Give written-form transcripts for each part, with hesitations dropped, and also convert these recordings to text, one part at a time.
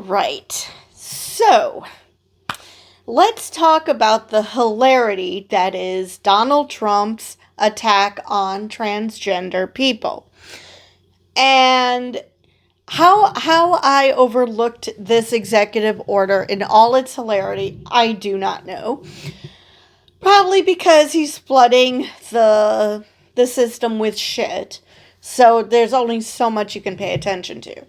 right. So, let's talk about the hilarity that is Donald Trump's attack on transgender people. And how I overlooked this executive order in all its hilarity, I do not know. Probably because he's flooding the system with shit. So there's only so much you can pay attention to.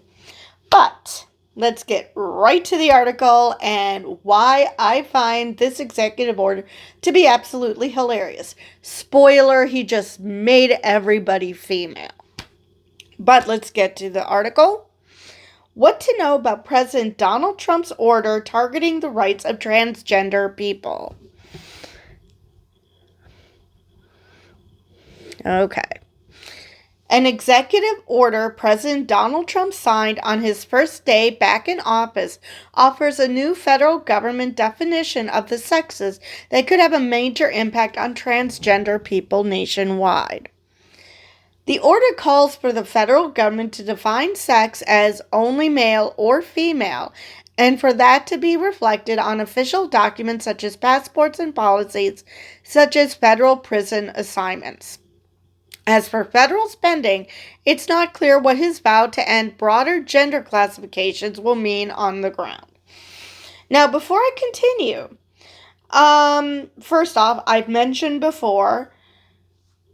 But let's get right to the article and why I find this executive order to be absolutely hilarious. Spoiler, he just made everybody female. But let's get to the article. What to know about President Donald Trump's order targeting the rights of transgender people. Okay. An executive order President Donald Trump signed on his first day back in office offers a new federal government definition of the sexes that could have a major impact on transgender people nationwide. The order calls for the federal government to define sex as only male or female, and for that to be reflected on official documents such as passports and policies, such as federal prison assignments. As for federal spending, it's not clear what his vow to end broader gender classifications will mean on the ground. Now, before I continue, first off, I've mentioned before,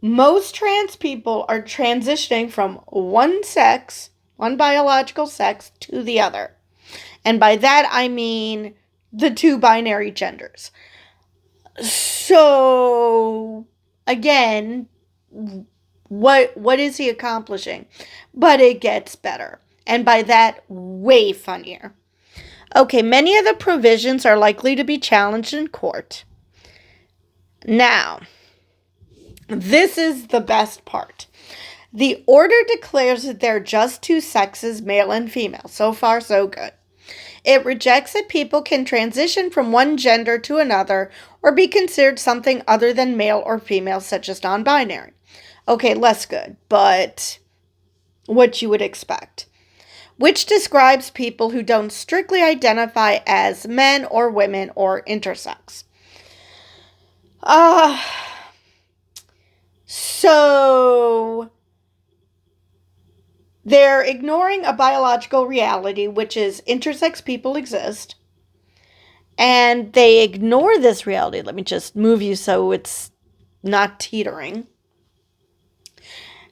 most trans people are transitioning from one sex, one biological sex, to the other. And by that, I mean the two binary genders. So, again, what is he accomplishing? But it gets better. And by that, way funnier. Okay, many of the provisions are likely to be challenged in court. Now, this is the best part. The order declares that there are just two sexes, male and female. So far, so good. It rejects that people can transition from one gender to another or be considered something other than male or female, such as non-binary. Okay, less good, but what you would expect. Which describes people who don't strictly identify as men or women or intersex. So they're ignoring a biological reality, which is intersex people exist. And they ignore this reality. Let me just move you so it's not teetering.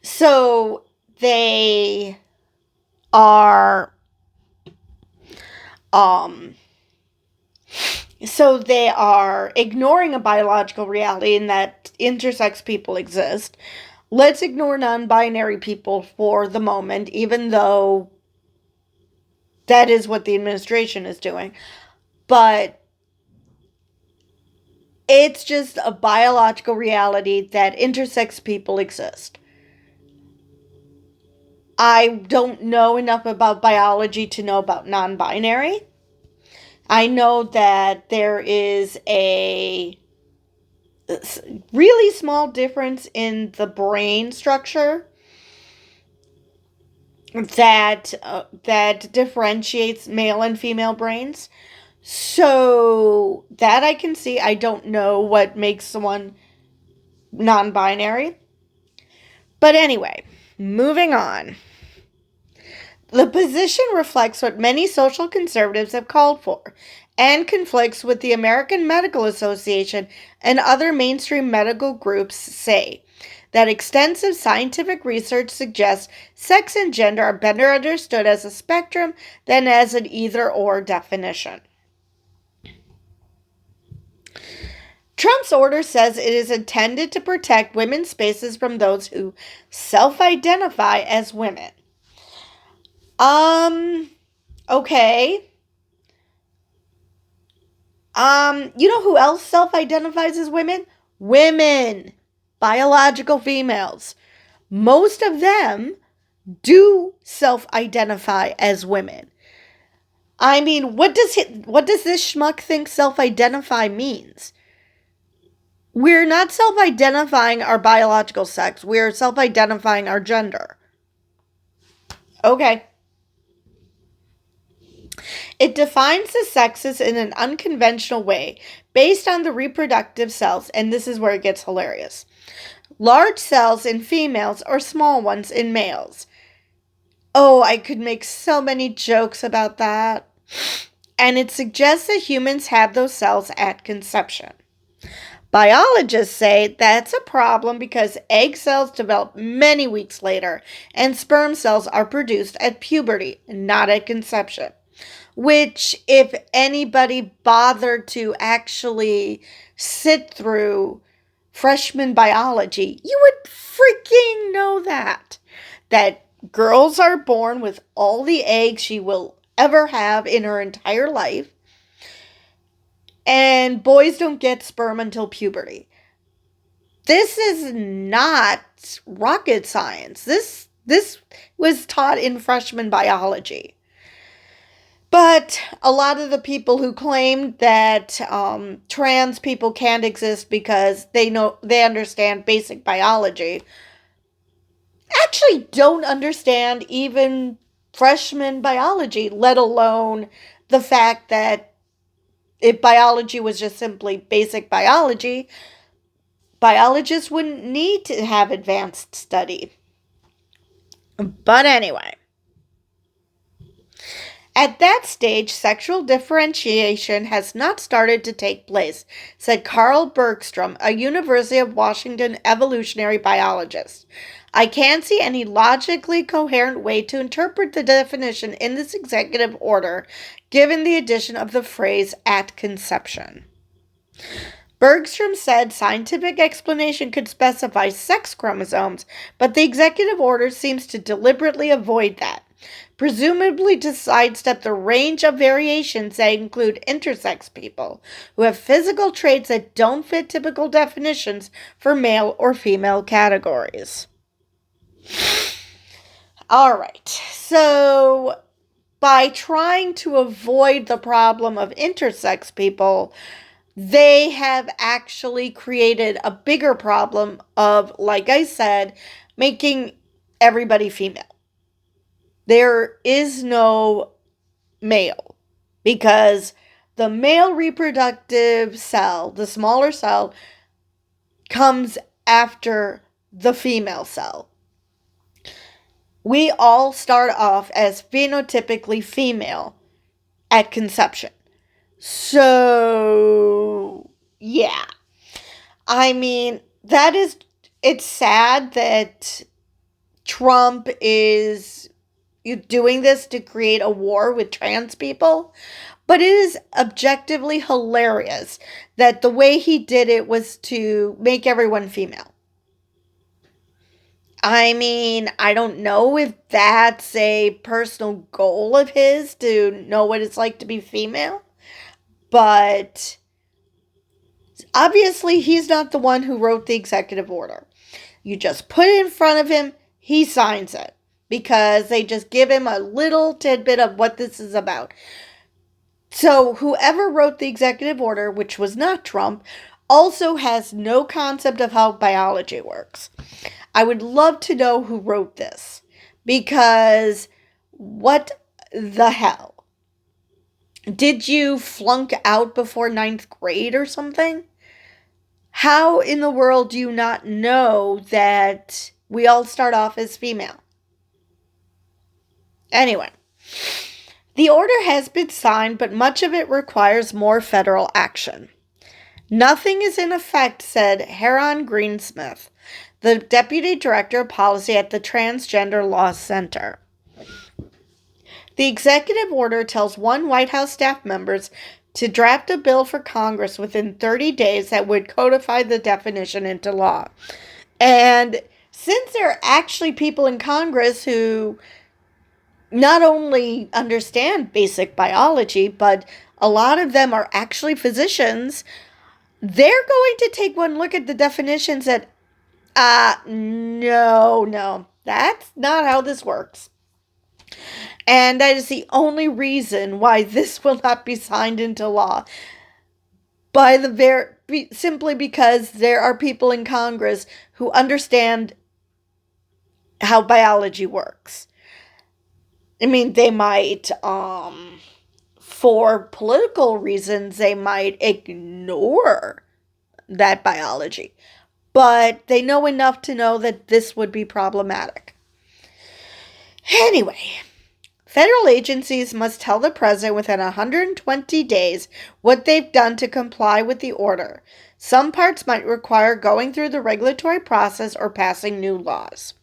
So they are ignoring a biological reality in that intersex people exist. Let's ignore non-binary people for the moment, even though that is what the administration is doing. But it's just a biological reality that intersex people exist. I don't know enough about biology to know about non-binary. I know that there is a really small difference in the brain structure that differentiates male and female brains. So that I can see. I don't know what makes someone non-binary. But anyway, moving on. The position reflects what many social conservatives have called for and conflicts with the American Medical Association and other mainstream medical groups say that extensive scientific research suggests sex and gender are better understood as a spectrum than as an either-or definition. Trump's order says it is intended to protect women's spaces from those who self-identify as women. Okay. You know who else self-identifies as women? Women. Biological females. Most of them do self-identify as women. I mean, what does this schmuck think self-identify means? We're not self-identifying our biological sex. We're self-identifying our gender. Okay. It defines the sexes in an unconventional way based on the reproductive cells, and this is where it gets hilarious. Large cells in females or small ones in males. Oh, I could make so many jokes about that. And it suggests that humans have those cells at conception. Biologists say that's a problem because egg cells develop many weeks later, and sperm cells are produced at puberty, not at conception. Which, if anybody bothered to actually sit through freshman biology, you would freaking know that. That girls are born with all the eggs she will ever have in her entire life, and boys don't get sperm until puberty. This is not rocket science. This was taught in freshman biology. But a lot of the people who claim that trans people can't exist because they understand basic biology actually don't understand even freshman biology, let alone the fact that if biology was just simply basic biology, biologists wouldn't need to have advanced study. But anyway, at that stage, sexual differentiation has not started to take place, said Carl Bergstrom, a University of Washington evolutionary biologist. I can't see any logically coherent way to interpret the definition in this executive order, given the addition of the phrase at conception. Bergstrom said scientific explanation could specify sex chromosomes, but the executive order seems to deliberately avoid that, presumably to sidestep the range of variations that include intersex people, who have physical traits that don't fit typical definitions for male or female categories. Alright, so by trying to avoid the problem of intersex people, they have actually created a bigger problem of, like I said, making everybody female. There is no male because the male reproductive cell, the smaller cell, comes after the female cell. We all start off as phenotypically female at conception. So, yeah. I mean, it's sad that Trump is doing this to create a war with trans people, but it is objectively hilarious that the way he did it was to make everyone female. I mean, I don't know if that's a personal goal of his to know what it's like to be female, but obviously he's not the one who wrote the executive order. You just put it in front of him, he signs it, because they just give him a little tidbit of what this is about. So whoever wrote the executive order, which was not Trump, also has no concept of how biology works. I would love to know who wrote this, because what the hell? Did you flunk out before 9th grade or something? How in the world do you not know that we all start off as female? Anyway, the order has been signed, but much of it requires more federal action. Nothing is in effect, said Heron Greensmith, the Deputy Director of Policy at the Transgender Law Center. The executive order tells one White House staff member to draft a bill for Congress within 30 days that would codify the definition into law. And since there are actually people in Congress who not only understand basic biology, but a lot of them are actually physicians, they're going to take one look at the definitions and no, that's not how this works. And that is the only reason why this will not be signed into law. Simply because there are people in Congress who understand how biology works. I mean, they might For political reasons, they might ignore that biology. But they know enough to know that this would be problematic. Anyway, federal agencies must tell the president within 120 days what they've done to comply with the order. Some parts might require going through the regulatory process or passing new laws.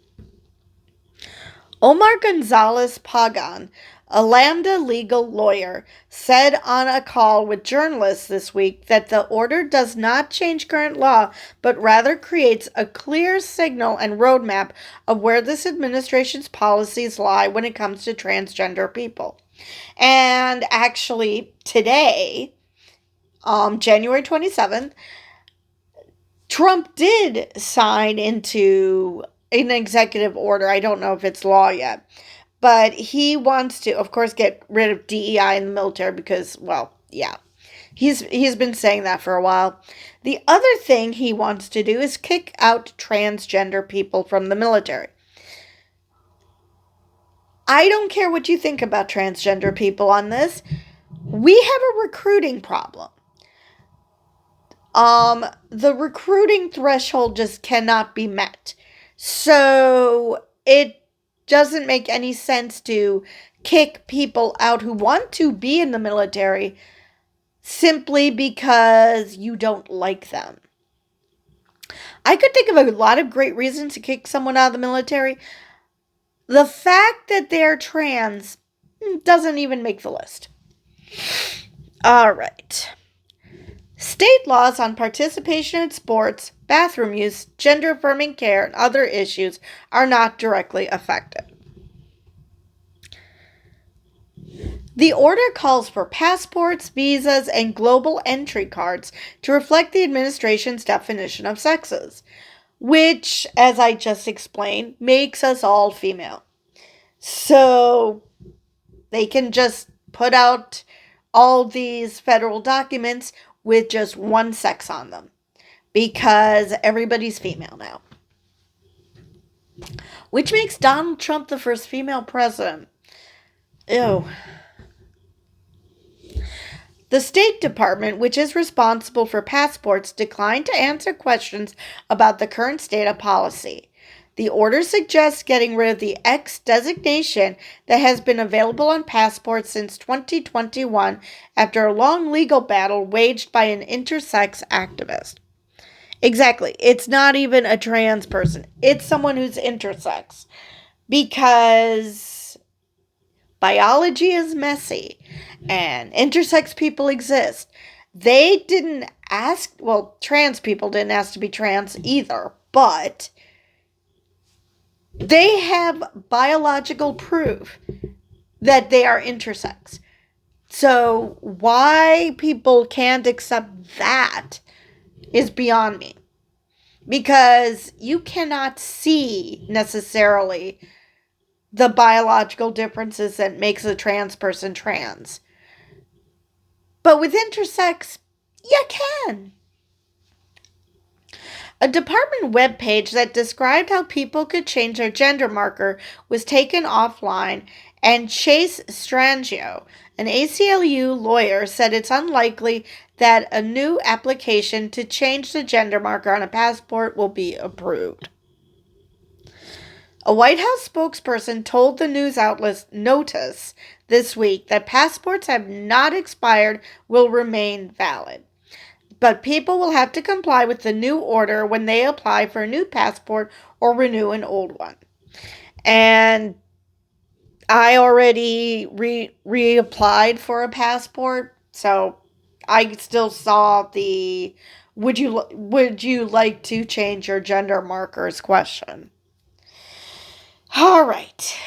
Omar Gonzalez Pagan, a Lambda legal lawyer, said on a call with journalists this week that the order does not change current law, but rather creates a clear signal and roadmap of where this administration's policies lie when it comes to transgender people. And actually, today, January 27th, Trump did sign into an executive order. I don't know if it's law yet. But he wants to, of course, get rid of DEI in the military because, well, yeah. He's been saying that for a while. The other thing he wants to do is kick out transgender people from the military. I don't care what you think about transgender people on this. We have a recruiting problem. The recruiting threshold just cannot be met. So it doesn't make any sense to kick people out who want to be in the military simply because you don't like them. I could think of a lot of great reasons to kick someone out of the military. The fact that they're trans doesn't even make the list. All right. State laws on participation in sports, bathroom use, gender-affirming care, and other issues are not directly affected. The order calls for passports, visas, and global entry cards to reflect the administration's definition of sexes, which, as I just explained, makes us all female. So they can just put out all these federal documents with just one sex on them because everybody's female now. Which makes Donald Trump the first female president. Ew. The State Department, which is responsible for passports, declined to answer questions about the current state of policy. The order suggests getting rid of the X designation that has been available on passports since 2021 after a long legal battle waged by an intersex activist. Exactly. It's not even a trans person. It's someone who's intersex. Because biology is messy and intersex people exist. They didn't ask, well, trans people didn't ask to be trans either, but they have biological proof that they are intersex. So why people can't accept that is beyond me. Because you cannot see necessarily the biological differences that makes a trans person trans. But with intersex, you can. A department webpage that described how people could change their gender marker was taken offline, and Chase Strangio, an ACLU lawyer, said it's unlikely that a new application to change the gender marker on a passport will be approved. A White House spokesperson told the news outlet Notice this week that passports have not expired, will remain valid. But people will have to comply with the new order when they apply for a new passport or renew an old one. And I already reapplied for a passport, so I still saw the would you like to change your gender markers question. All right.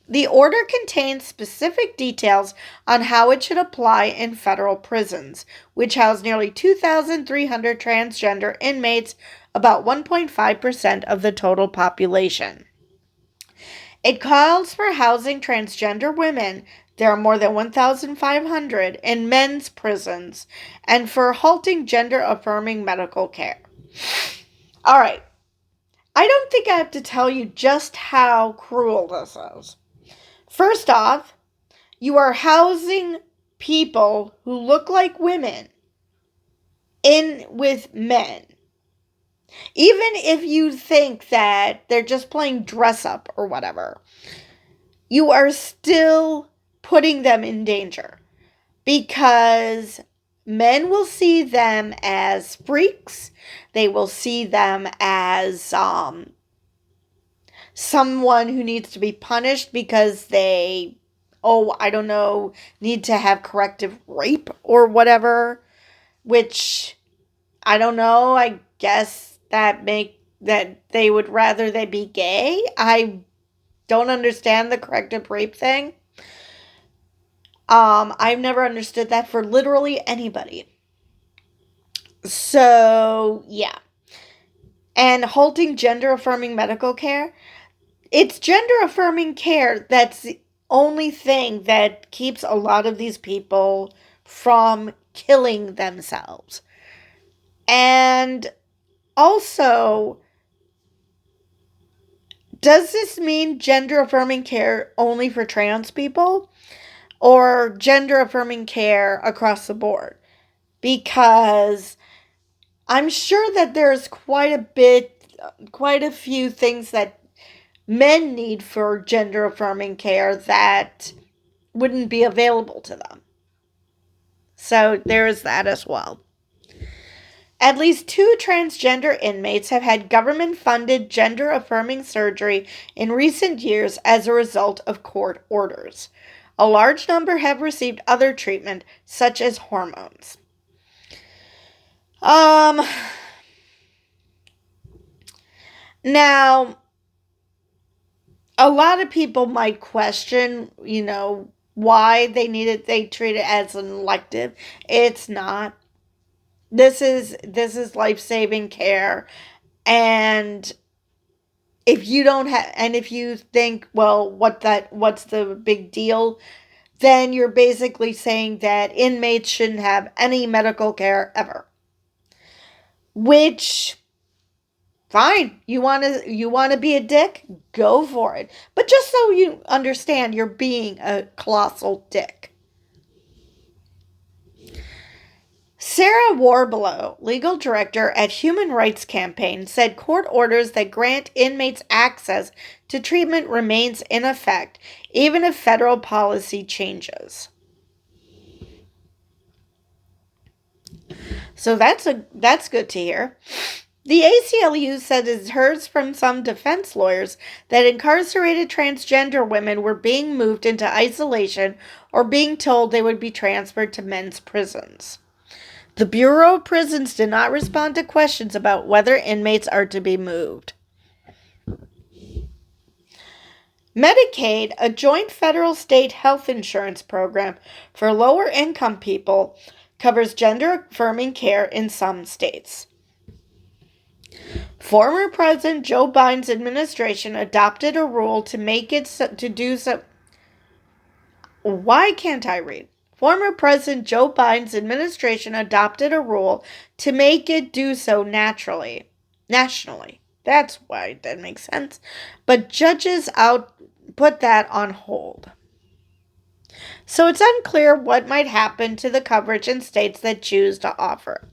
The order contains specific details on how it should apply in federal prisons, which house nearly 2,300 transgender inmates, about 1.5% of the total population. It calls for housing transgender women, there are more than 1,500, in men's prisons, and for halting gender-affirming medical care. All right. I don't think I have to tell you just how cruel this is. First off, you are housing people who look like women in with men. Even if you think that they're just playing dress up or whatever, you are still putting them in danger because men will see them as freaks. They will see them as someone who needs to be punished because they, I don't know, need to have corrective rape or whatever, which I don't know. I guess that they would rather they be gay. I don't understand the corrective rape thing. I've never understood that for literally anybody. So, yeah. And halting gender-affirming medical care. It's gender-affirming care that's the only thing that keeps a lot of these people from killing themselves. And also, does this mean gender-affirming care only for trans people? Or gender-affirming care across the board? Because I'm sure that there's quite a few things that men need for gender-affirming care that wouldn't be available to them. So there is that as well. At least 2 transgender inmates have had government-funded gender-affirming surgery in recent years as a result of court orders. A large number have received other treatment, such as hormones. Now, a lot of people might question, why they treat it as an elective. It's not. This is life-saving care, and if you don't have, and if you think, well, what's the big deal? Then you're basically saying that inmates shouldn't have any medical care ever. Which, fine, you want to be a dick? Go for it. But just so you understand, you're being a colossal dick. Sarah Warbelow, legal director at Human Rights Campaign, said court orders that grant inmates access to treatment remains in effect, even if federal policy changes. So that's good to hear. The ACLU said it heard from some defense lawyers that incarcerated transgender women were being moved into isolation or being told they would be transferred to men's prisons. The Bureau of Prisons did not respond to questions about whether inmates are to be moved. Medicaid, a joint federal-state health insurance program for lower-income people, covers gender-affirming care in some states. Former President Joe Biden's administration adopted a rule to make it to do so. Why can't I read? Former President Joe Biden's administration adopted a rule to make it do so nationally. That's why that makes sense. But judges put that on hold. So it's unclear what might happen to the coverage in states that choose to offer.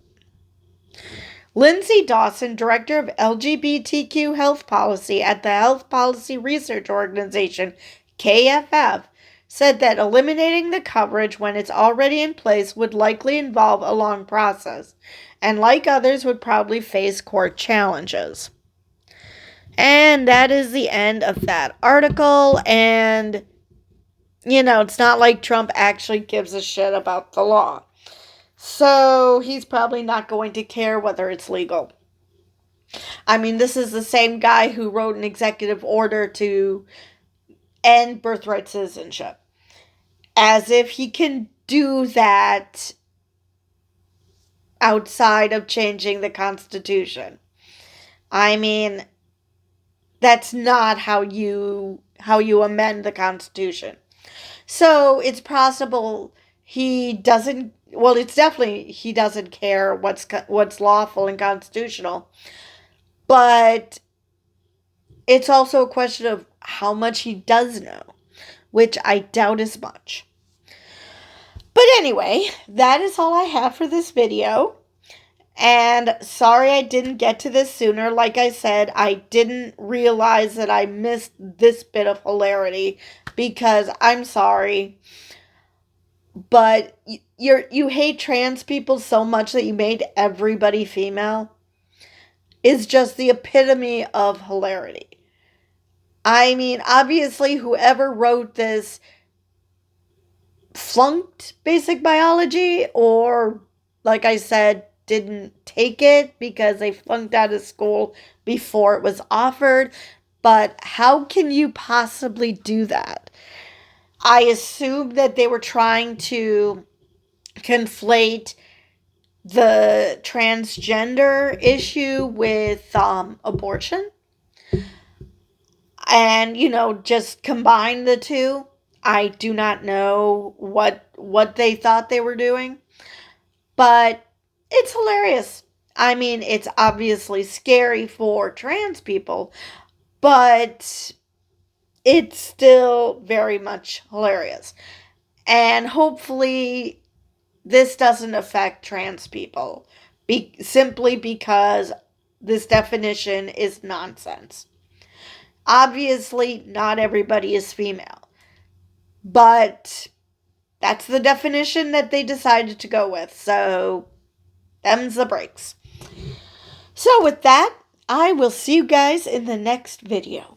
Lindsay Dawson, director of LGBTQ health policy at the Health Policy Research Organization, KFF, said that eliminating the coverage when it's already in place would likely involve a long process, and like others would probably face court challenges. And that is the end of that article, and, it's not like Trump actually gives a shit about the law. So he's probably not going to care whether it's legal. I mean, this is the same guy who wrote an executive order to end birthright citizenship. As if he can do that outside of changing the Constitution. I mean, that's not how you amend the Constitution. So it's possible he doesn't. Well, it's definitely he doesn't care what's lawful and constitutional. But it's also a question of how much he does know, which I doubt as much. But anyway, that is all I have for this video. And sorry I didn't get to this sooner. Like I said, I didn't realize that I missed this bit of hilarity because I'm sorry. But you hate trans people so much that you made everybody female is just the epitome of hilarity. I mean, obviously, whoever wrote this flunked basic biology, or, like I said, didn't take it because they flunked out of school before it was offered. But how can you possibly do that? I assume that they were trying to conflate the transgender issue with abortion and, just combine the two. I do not know what they thought they were doing, but it's hilarious. I mean, it's obviously scary for trans people, but it's still very much hilarious. And hopefully this doesn't affect trans people simply because this definition is nonsense. Obviously, not everybody is female, but that's the definition that they decided to go with. So, them's the breaks. So, with that, I will see you guys in the next video.